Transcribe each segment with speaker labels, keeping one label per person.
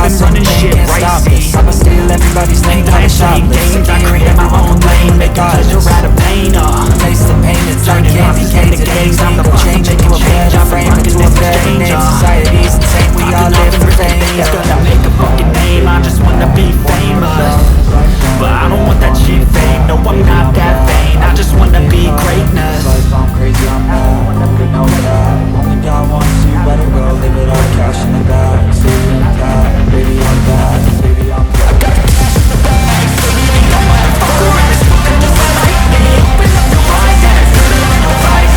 Speaker 1: got something, can't stop this. I'ma steal everybody's name, I'm a shoplift.
Speaker 2: I create my own lane, make a pleasure out of pain.
Speaker 1: Taste the pain, it's like candy cane to games. I'm the change into a better frame, into a better name. Society's insane, we all live for fame.
Speaker 2: It's gonna make a fucking name, I just wanna be famous. But I don't want that cheap fame, no I'm not that vain. I just wanna be greatness.
Speaker 1: I'm crazy, I'm mad, you know that. Only God wants you, better go live it all. Cash in the bag, save in the cat. Baby, I'm bad, baby, I'm bad. I got the cash in the bag, baby, ain't no motherfucker around this fucker just like me. Open up your eyes and feel it in your eyes.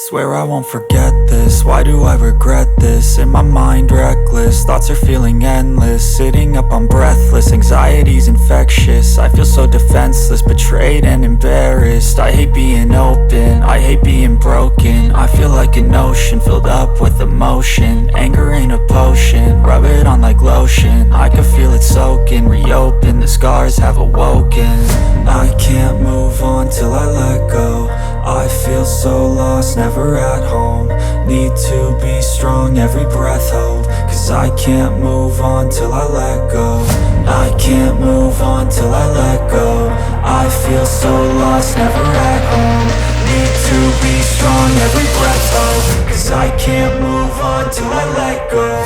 Speaker 1: Swear I won't forget this, why do I regret this? In my mind reckless, thoughts are feeling endless. Sitting up, I'm breathless, anxiety's infectious. I feel so defenseless, betrayed and embarrassed. I hate being open, I hate being broken. I feel like an ocean filled up with emotion. Anger ain't a potion, rub it on like lotion. I can feel it soaking, reopen, the scars have awoken. I can't move on till I let go. I feel so lost, never at home. Need to be strong, every breath hold. Cause I can't move on till I let go. I can't move on till I let go. I feel so lost, never at home. Need to be strong, every breath hold. Cause I can't move on till I let go.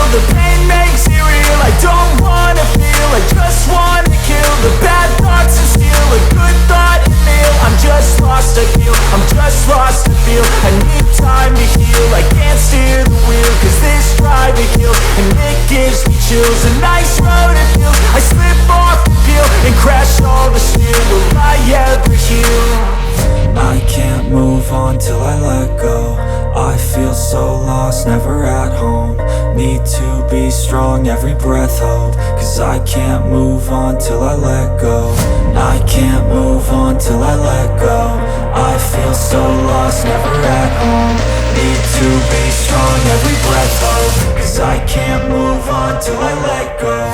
Speaker 2: The pain makes it real, I don't wanna feel, I just wanna kill the bad thoughts and steal a good thought and meal. I'm just lost, I feel, I'm just lost, I feel. I need time to heal, I can't steer the wheel. Cause this drive to kill, and it gives me chills. A nice road it feels, I slip off the peel and crash all the steel. Will I ever heal?
Speaker 1: I can't move on till I let go. I feel so lost, never at home. Need to be strong, every breath hold. Cause I can't move on till I let go. I can't move on till I let go. I feel so lost, never at home. Need to be strong, every breath hold. Cause I can't move on till I let go.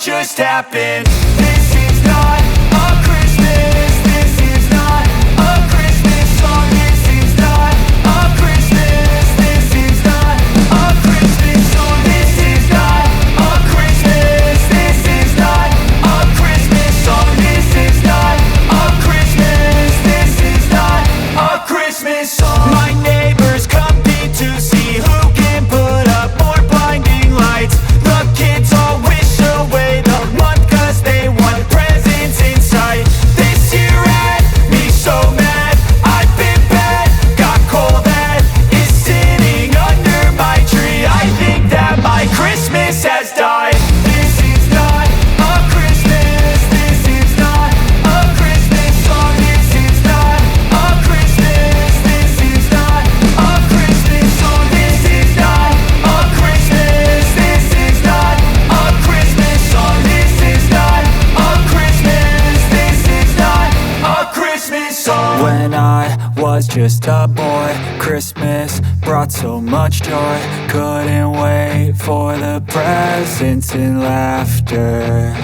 Speaker 2: Just happened. This is not a Christmas. This is not a Christmas song. This is not a Christmas. This is not a Christmas song. This is not a Christmas. This is not a Christmas song. This is not a Christmas. This is not a Christmas song. My neighbors compete to see who can put up more blinding lights. The kids all wish away the month cause they want presents in sight. This year had me so mad, I've been bad, got coal that is sitting under my tree. I think that my Christmas has died. This is not a Christmas. This is not a Christmas song. This is not a Christmas. This is not a Christmas song. This is not a Christmas. This is not a Christmas song. This is not a Christmas. This is not a Christmas song.
Speaker 1: When I was just a boy, Christmas brought so much joy. Couldn't wait for the presents and laughter.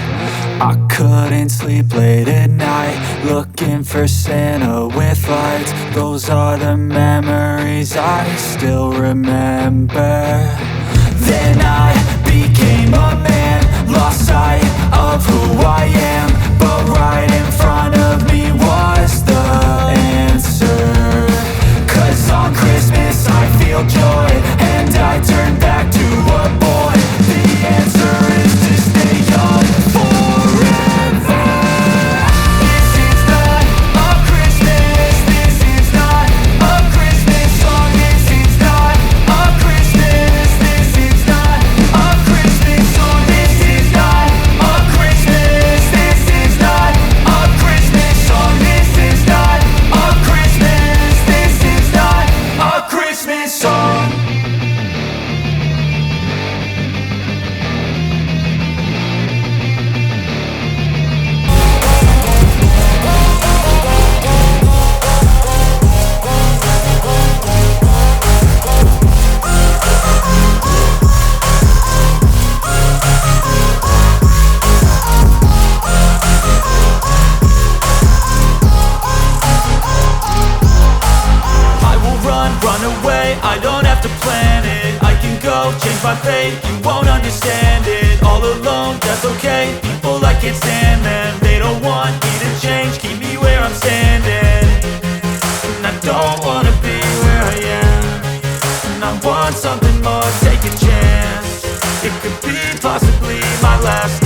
Speaker 1: I Couldn't sleep late at night, looking for Santa with lights. Those are the memories I still remember. Then I became a man, lost sight of who I am. But right in front of me was the answer. 'Cause on Christmas I feel joy, and I turn back to a boy. The answer is to stay young forever. This is not a Christmas, this is not a Christmas song. This is not a Christmas, this is not a Christmas song. This is not a Christmas, this is not a Christmas song. This is not a Christmas, this is not a Christmas song. Run away, I don't have to plan it. I can go, change my fate, you won't understand it. All alone, that's okay, people I can't stand them. They don't want me to change, keep me where I'm standing. And I don't wanna be where I am, and I want something more, take a chance. It could be possibly my last